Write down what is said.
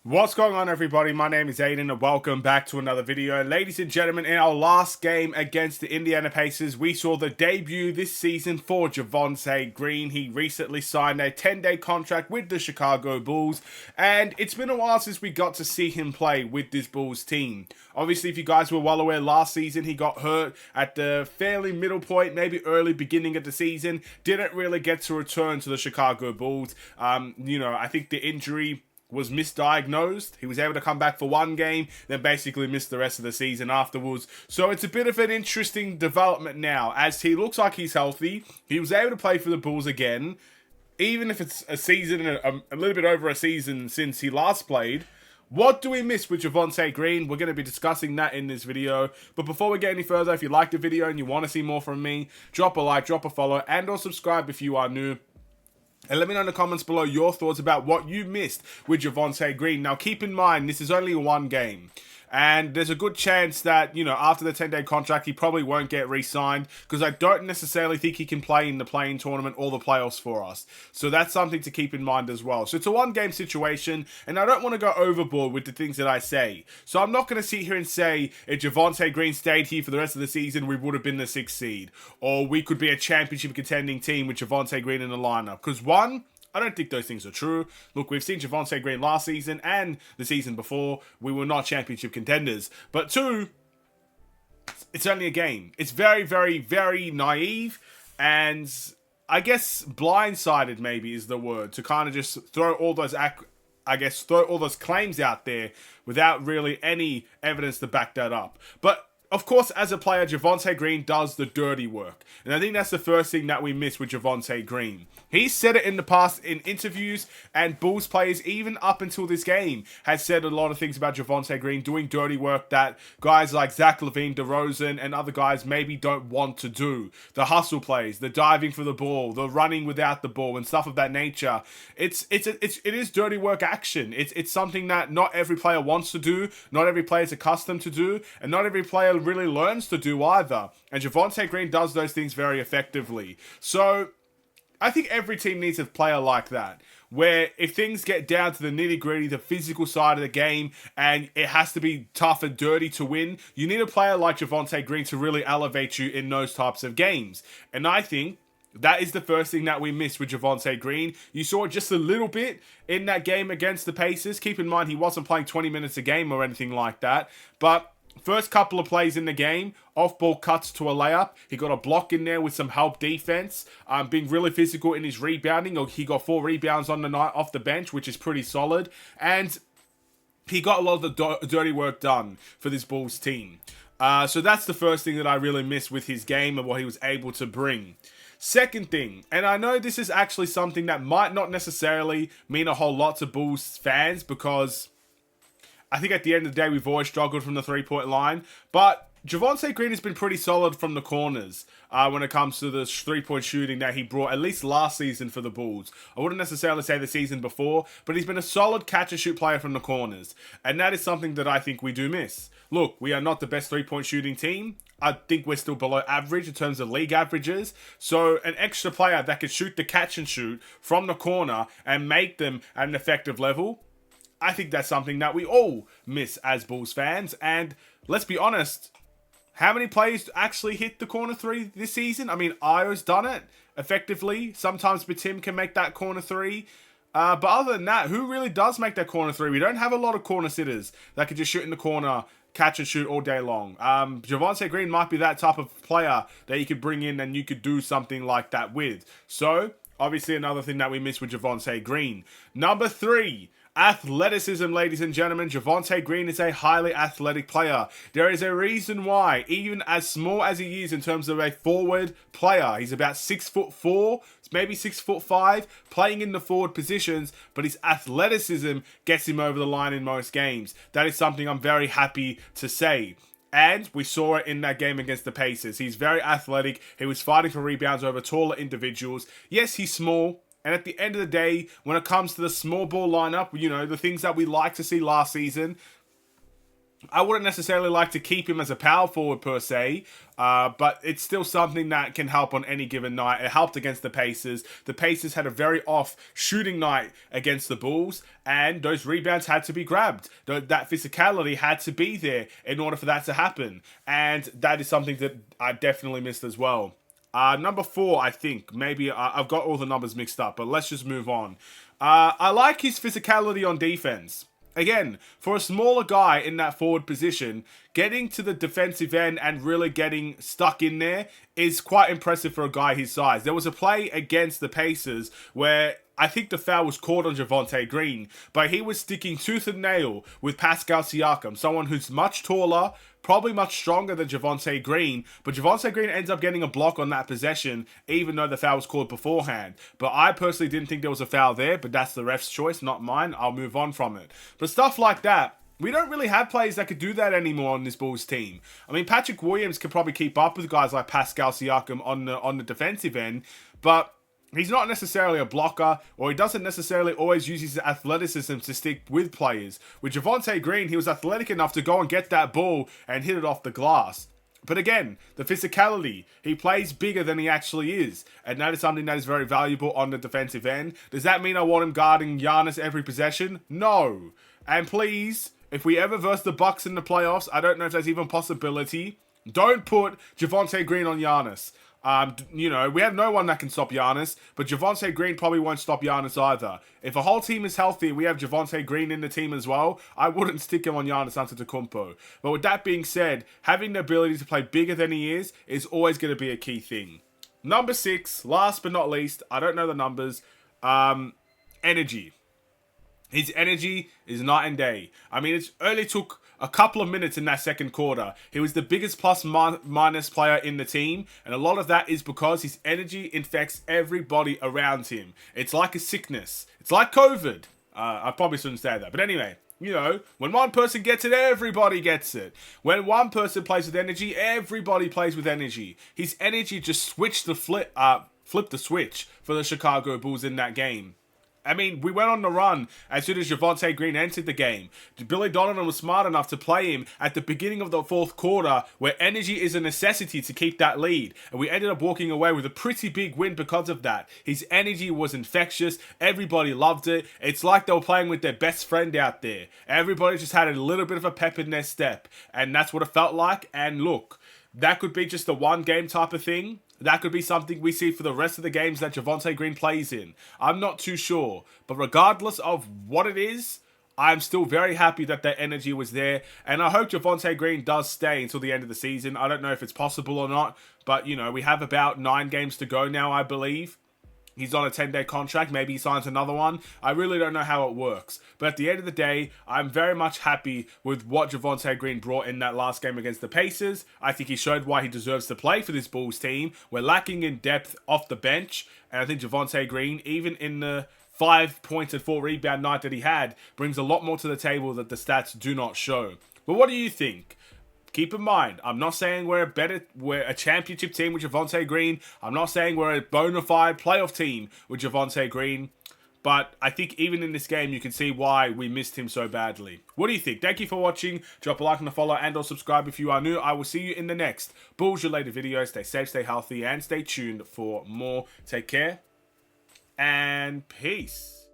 What's going on, everybody? My name is Aiden and welcome back to another video. Ladies and gentlemen, in our last game against the Indiana Pacers, we saw the debut this season for Javonte Green. He recently signed a 10-day contract with the Chicago Bulls, and it's been a while since we got to see him play with this Bulls team. Obviously, if you guys were well aware, last season he got hurt at the fairly middle point, maybe early beginning of the season. Didn't really get to return to the Chicago Bulls. I think the injury was misdiagnosed. He was able to come back for one game, then basically missed the rest of the season afterwards. So it's a bit of an interesting development now, as he looks like he's healthy. He was able to play for the Bulls again, even if it's a season, a little bit over a season since he last played. What do we miss with Javonte Green? We're going to be discussing that in this video. But before we get any further, if you like the video and you want to see more from me, drop a like, drop a follow, and or subscribe if you are new. And let me know in the comments below your thoughts about what you missed with Javonte Green. Now, keep in mind, this is only one game. And there's a good chance that, after the 10-day contract, he probably won't get re-signed, because I don't necessarily think he can play in the play-in tournament or the playoffs for us. So that's something to keep in mind as well. So it's a one-game situation, and I don't want to go overboard with the things that I say. So I'm not going to sit here and say, if Javonte Green stayed here for the rest of the season, we would have been the 6th seed. Or we could be a championship contending team with Javonte Green in the lineup. Because one, I don't think those things are true. Look, we've seen Javonte Green last season and the season before. We were not championship contenders. But two, it's only a game. It's very, very, very naive, and I guess blindsided maybe is the word, to kind of just throw all those claims out there without really any evidence to back that up. But of course, as a player, Javonte Green does the dirty work. And I think that's the first thing that we miss with Javonte Green. He's said it in the past in interviews, and Bulls players, even up until this game, has said a lot of things about Javonte Green doing dirty work that guys like Zach LaVine, DeRozan, and other guys maybe don't want to do. The hustle plays, the diving for the ball, the running without the ball, and stuff of that nature. It is dirty work action. It's something that not every player wants to do, not every player is accustomed to do, and not every player really learns to do either. And Javonte Green does those things very effectively. So I think every team needs a player like that, where if things get down to the nitty-gritty, the physical side of the game, and it has to be tough and dirty to win, you need a player like Javonte Green to really elevate you in those types of games. And I think that is the first thing that we missed with Javonte Green. You saw it just a little bit in that game against the Pacers. Keep in mind, he wasn't playing 20 minutes a game or anything like that, but first couple of plays in the game, off-ball cuts to a layup. He got a block in there with some help defense, being really physical in his rebounding. He got 4 rebounds on the night off the bench, which is pretty solid. And he got a lot of the dirty work done for this Bulls team. So that's the first thing that I really miss with his game and what he was able to bring. Second thing, and I know this is actually something that might not necessarily mean a whole lot to Bulls fans, because I think at the end of the day, we've always struggled from the three-point line. But Javonte Green has been pretty solid from the corners when it comes to the three-point shooting that he brought, at least last season for the Bulls. I wouldn't necessarily say the season before, but he's been a solid catch-and-shoot player from the corners. And that is something that I think we do miss. Look, we are not the best three-point shooting team. I think we're still below average in terms of league averages. So an extra player that can shoot the catch-and-shoot from the corner and make them at an effective level, I think that's something that we all miss as Bulls fans. And let's be honest, how many players actually hit the corner three this season? I mean, Io's done it effectively. Sometimes Batim can make that corner three. But other than that, who really does make that corner three? We don't have a lot of corner sitters that can just shoot in the corner, catch and shoot all day long. Javonte Green might be that type of player that you could bring in and you could do something like that with. So, obviously another thing that we miss with Javonte Green. Number 3. Athleticism, ladies and gentlemen. Javonte Green is a highly athletic player. There is a reason why, even as small as he is in terms of a forward player, he's about 6'4", maybe 6'5", playing in the forward positions, but his athleticism gets him over the line in most games. That is something I'm very happy to say. And we saw it in that game against the Pacers. He's very athletic. He was fighting for rebounds over taller individuals. Yes, he's small. And at the end of the day, when it comes to the small ball lineup, the things that we like to see last season, I wouldn't necessarily like to keep him as a power forward per se, but it's still something that can help on any given night. It helped against the Pacers. The Pacers had a very off shooting night against the Bulls, and those rebounds had to be grabbed. That physicality had to be there in order for that to happen, and that is something that I definitely missed as well. Number 4, I think. Maybe I've got all the numbers mixed up, but let's just move on. I like his physicality on defense. Again, for a smaller guy in that forward position, getting to the defensive end and really getting stuck in there is quite impressive for a guy his size. There was a play against the Pacers where I think the foul was called on Javonte Green, but he was sticking tooth and nail with Pascal Siakam, someone who's much taller, probably much stronger than Javonte Green, but Javonte Green ends up getting a block on that possession, even though the foul was called beforehand. But I personally didn't think there was a foul there, but that's the ref's choice, not mine. I'll move on from it. But stuff like that, we don't really have players that could do that anymore on this Bulls team. I mean, Patrick Williams could probably keep up with guys like Pascal Siakam on the defensive end, but he's not necessarily a blocker, or he doesn't necessarily always use his athleticism to stick with players. With Javonte Green, he was athletic enough to go and get that ball and hit it off the glass. But again, the physicality, he plays bigger than he actually is, and that is something that is very valuable on the defensive end. Does that mean I want him guarding Giannis every possession? No. And please, if we ever verse the Bucks in the playoffs, I don't know if there's even a possibility, don't put Javonte Green on Giannis. We have no one that can stop Giannis, but Javonte Green probably won't stop Giannis either. If a whole team is healthy, we have Javonte Green in the team as well, I wouldn't stick him on Giannis Antetokounmpo. But with that being said, having the ability to play bigger than he is always going to be a key thing. Number 6, last but not least, I don't know the numbers, energy. His energy is night and day. I mean, it only took a couple of minutes in that second quarter. He was the biggest plus-minus player in the team, and a lot of that is because his energy infects everybody around him. It's like a sickness. It's like COVID. I probably shouldn't say that. But anyway, when one person gets it, everybody gets it. When one person plays with energy, everybody plays with energy. His energy just flipped the switch for the Chicago Bulls in that game. I mean, we went on the run as soon as Javonte Green entered the game. Billy Donovan was smart enough to play him at the beginning of the fourth quarter, where energy is a necessity to keep that lead. And we ended up walking away with a pretty big win because of that. His energy was infectious. Everybody loved it. It's like they were playing with their best friend out there. Everybody just had a little bit of a pep in their step. And that's what it felt like. And look, that could be just a one-game type of thing. That could be something we see for the rest of the games that Javonte Green plays in. I'm not too sure. But regardless of what it is, I'm still very happy that that energy was there. And I hope Javonte Green does stay until the end of the season. I don't know if it's possible or not. But, we have about 9 games to go now, I believe. He's on a 10-day contract. Maybe he signs another one. I really don't know how it works. But at the end of the day, I'm very much happy with what Javonte Green brought in that last game against the Pacers. I think he showed why he deserves to play for this Bulls team. We're lacking in depth off the bench. And I think Javonte Green, even in the 5 points and 4 rebound night that he had, brings a lot more to the table that the stats do not show. But what do you think? Keep in mind, I'm not saying we're a championship team with Javonte Green. I'm not saying we're a bona fide playoff team with Javonte Green. But I think even in this game, you can see why we missed him so badly. What do you think? Thank you for watching. Drop a like and a follow and or subscribe if you are new. I will see you in the next Bulls-related video. Stay safe, stay healthy, and stay tuned for more. Take care and peace.